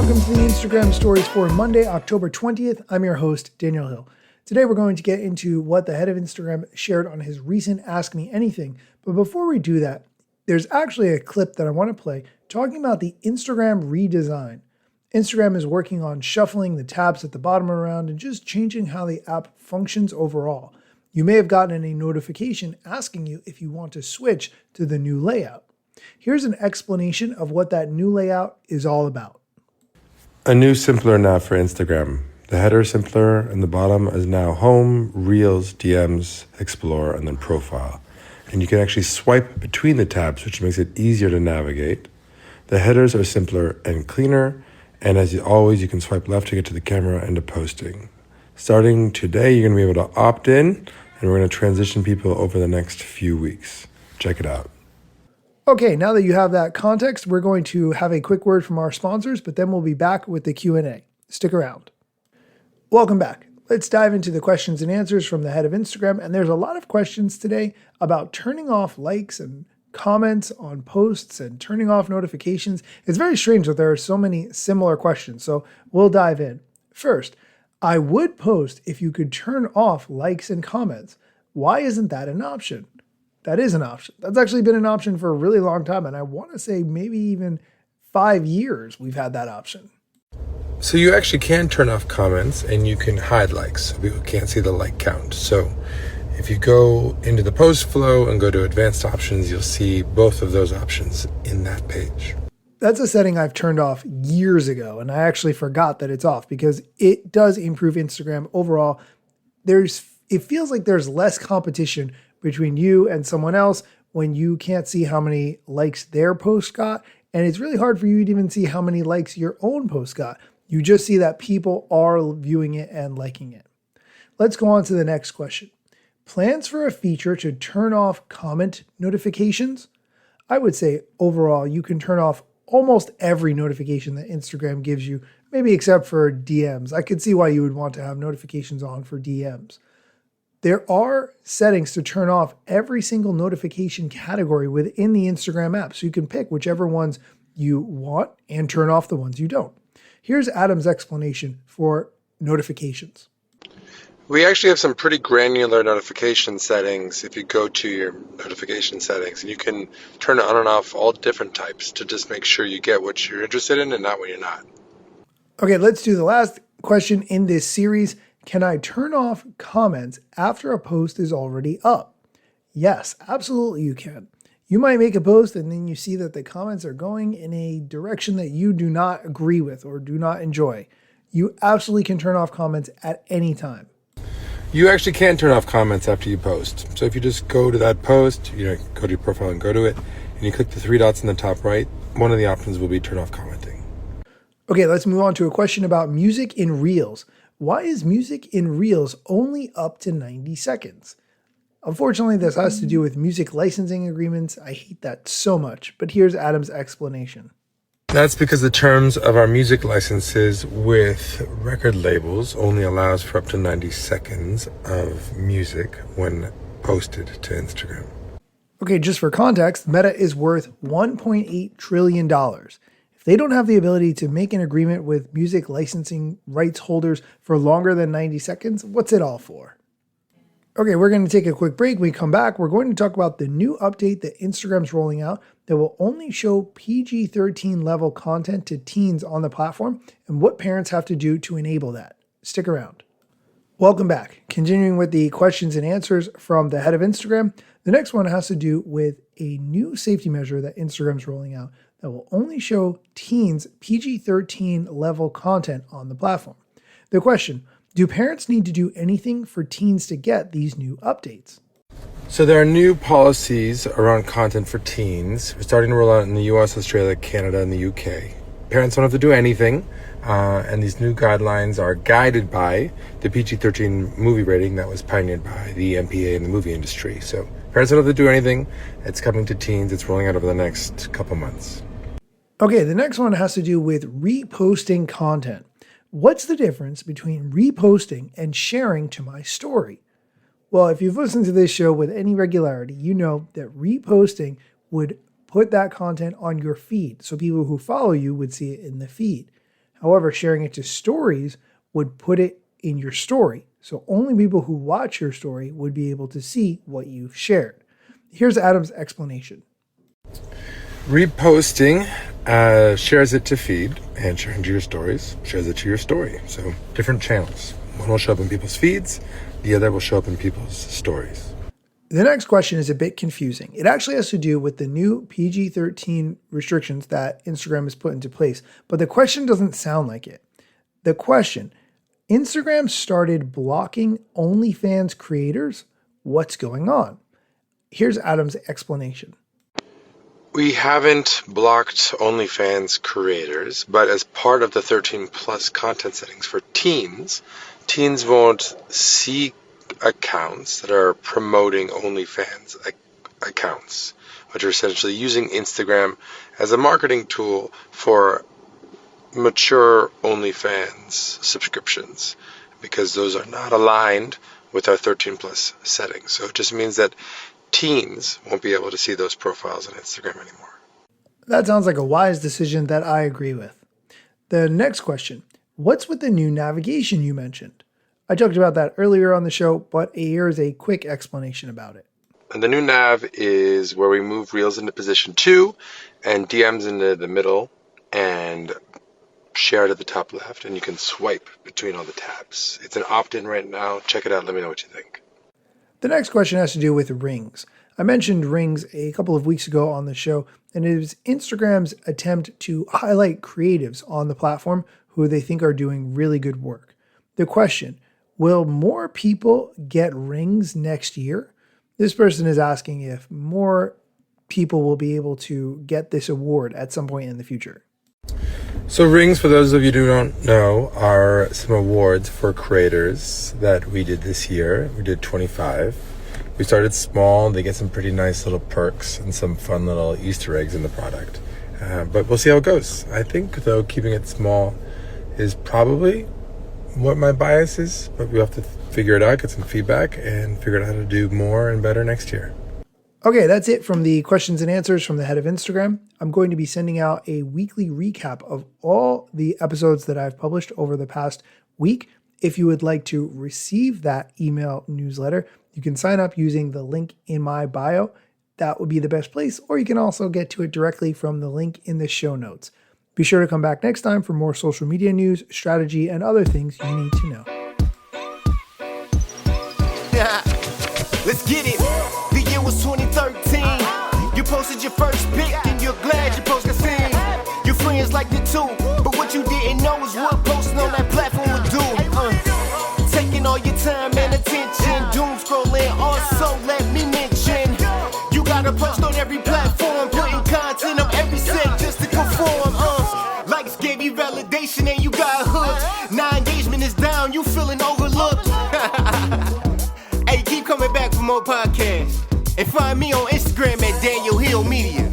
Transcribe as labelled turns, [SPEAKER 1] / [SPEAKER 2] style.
[SPEAKER 1] Welcome to the Instagram Stories for Monday, October 20th. I'm your host, Daniel Hill. Today we're going to get into what the head of Instagram shared on his recent Ask Me Anything. But before we do that, there's actually a clip that I want to play talking about the Instagram redesign. Instagram is working on shuffling the tabs at the bottom around and just changing how the app functions overall. You may have gotten a notification asking you if you want to switch to the new layout. Here's an explanation of what that new layout is all about.
[SPEAKER 2] A new simpler nav for Instagram. The header is simpler and the bottom is now home, reels, DMs, explore, and then profile. And you can actually swipe between the tabs, which makes it easier to navigate. The headers are simpler and cleaner. And as always, you can swipe left to get to the camera and to posting. Starting today, you're going to be able to opt in, and we're going to transition people over the next few weeks. Check it out.
[SPEAKER 1] Okay, now that you have that context, we're going to have a quick word from our sponsors, but then we'll be back with the Q&A. Stick around. Welcome back. Let's dive into the questions and answers from the head of Instagram. And there's a lot of questions today about turning off likes and comments on posts and turning off notifications. It's very strange that there are so many similar questions, so we'll dive in. First, I would post if you could turn off likes and comments. Why isn't that an option? That is an option. That's actually been an option for a really long time, and I want to say maybe even 5 years we've had that option.
[SPEAKER 2] So you actually can turn off comments and you can hide likes so people can't see the like count. So if you go into the post flow and go to advanced options, you'll see both of those options in that page.
[SPEAKER 1] That's a setting I've turned off years ago, and I actually forgot that it's off because it does improve Instagram overall. It feels like there's less competition between you and someone else when you can't see how many likes their post got, and it's really hard for you to even see how many likes your own post got. You just see that people are viewing it and liking it. Let's go on to the next question. Plans for a feature to turn off comment notifications? I would say overall, you can turn off almost every notification that Instagram gives you, maybe except for DMs. I could see why you would want to have notifications on for DMs. There are settings to turn off every single notification category within the Instagram app, so you can pick whichever ones you want and turn off the ones you don't. Here's Adam's explanation for notifications.
[SPEAKER 2] We actually have some pretty granular notification settings if you go to your notification settings, and you can turn it on and off all different types to just make sure you get what you're interested in and not what you're not.
[SPEAKER 1] Okay, let's do the last question in this series. Can I turn off comments after a post is already up? Yes, absolutely you can. You might make a post and then you see that the comments are going in a direction that you do not agree with or do not enjoy. You absolutely can turn off comments at any time.
[SPEAKER 2] You actually can turn off comments after you post. So if you just go to that post, go to your profile and go to it, and you click the 3 dots in the top right, one of the options will be turn off commenting.
[SPEAKER 1] Okay, let's move on to a question about music in Reels. Why is music in Reels only up to 90 seconds? Unfortunately, this has to do with music licensing agreements. I hate that so much, but here's Adam's explanation.
[SPEAKER 2] That's because the terms of our music licenses with record labels only allows for up to 90 seconds of music when posted to Instagram.
[SPEAKER 1] Okay, just for context, Meta is worth $1.8 trillion. If they don't have the ability to make an agreement with music licensing rights holders for longer than 90 seconds, what's it all for? Okay, we're going to take a quick break. When we come back, we're going to talk about the new update that Instagram's rolling out that will only show PG-13 level content to teens on the platform and what parents have to do to enable that. Stick around. Welcome back. Continuing with the questions and answers from the head of Instagram, the next one has to do with a new safety measure that Instagram's rolling out that will only show teens PG-13 level content on the platform. The question, do parents need to do anything for teens to get these new updates?
[SPEAKER 2] So there are new policies around content for teens. We're starting to roll out in the US, Australia, Canada, and the UK. Parents don't have to do anything, and these new guidelines are guided by the PG-13 movie rating that was pioneered by the MPA and the movie industry. So parents don't have to do anything. It's coming to teens. It's rolling out over the next couple months.
[SPEAKER 1] Okay, the next one has to do with reposting content. What's the difference between reposting and sharing to my story? Well, if you've listened to this show with any regularity, you know that reposting would put that content on your feed, so people who follow you would see it in the feed. However, sharing it to stories would put it in your story. So only people who watch your story would be able to see what you've shared. Here's Adam's explanation.
[SPEAKER 2] Reposting shares it to feed, and sharing to your stories shares it to your story. So different channels. One will show up in people's feeds, the other will show up in people's stories.
[SPEAKER 1] The next question is a bit confusing. It actually has to do with the new PG-13 restrictions that Instagram has put into place, but the question doesn't sound like it. The question, Instagram started blocking OnlyFans creators? What's going on? Here's Adam's explanation.
[SPEAKER 2] We haven't blocked OnlyFans creators, but as part of the 13 plus content settings for teens won't see accounts that are promoting OnlyFans accounts, which are essentially using Instagram as a marketing tool for mature OnlyFans subscriptions, because those are not aligned with our 13 plus settings. So it just means that teens won't be able to see those profiles on Instagram anymore.
[SPEAKER 1] That sounds like a wise decision that I agree with. The next question, what's with the new navigation you mentioned? I talked about that earlier on the show, but here's a quick explanation about it.
[SPEAKER 2] And the new nav is where we move Reels into position 2 and DMs into the middle and share it at the top left, and you can swipe between all the tabs. It's an opt-in right now. Check it out. Let me know what you think.
[SPEAKER 1] The next question has to do with Rings. I mentioned Rings a couple of weeks ago on the show, and it is Instagram's attempt to highlight creatives on the platform who they think are doing really good work. The question, will more people get Rings next year? This person is asking if more people will be able to get this award at some point in the future.
[SPEAKER 2] So Rings, for those of you who don't know, are some awards for creators that we did this year. We did 25. We started small. They get some pretty nice little perks and some fun little Easter eggs in the product. But we'll see how it goes. I think, though, keeping it small is probably what my bias is, but we have to figure it out, get some feedback, and figure out how to do more and better next year.
[SPEAKER 1] Okay, that's it from the questions and answers from the head of Instagram. I'm going to be sending out a weekly recap of all the episodes that I've published over the past week. If you would like to receive that email newsletter, you can sign up using the link in my bio. That would be the best place, or you can also get to it directly from the link in the show notes. Be sure to come back next time for more social media news, strategy, and other things you need to know.
[SPEAKER 3] Let's get it. The year was 2013. You posted your first pic and you're glad you posted seen. Your friends liked it too, but what you didn't know is what posting on that platform would do. Taking all your time and attention, doom scrolling. Also, let me mention, you gotta post on every platform, putting content on every set just to conform. Likes gave you validation and you got hooked. Now engagement is down, you feeling overlooked. Hey, keep coming back for more podcasts. And find me on Instagram at Daniel Hill Media.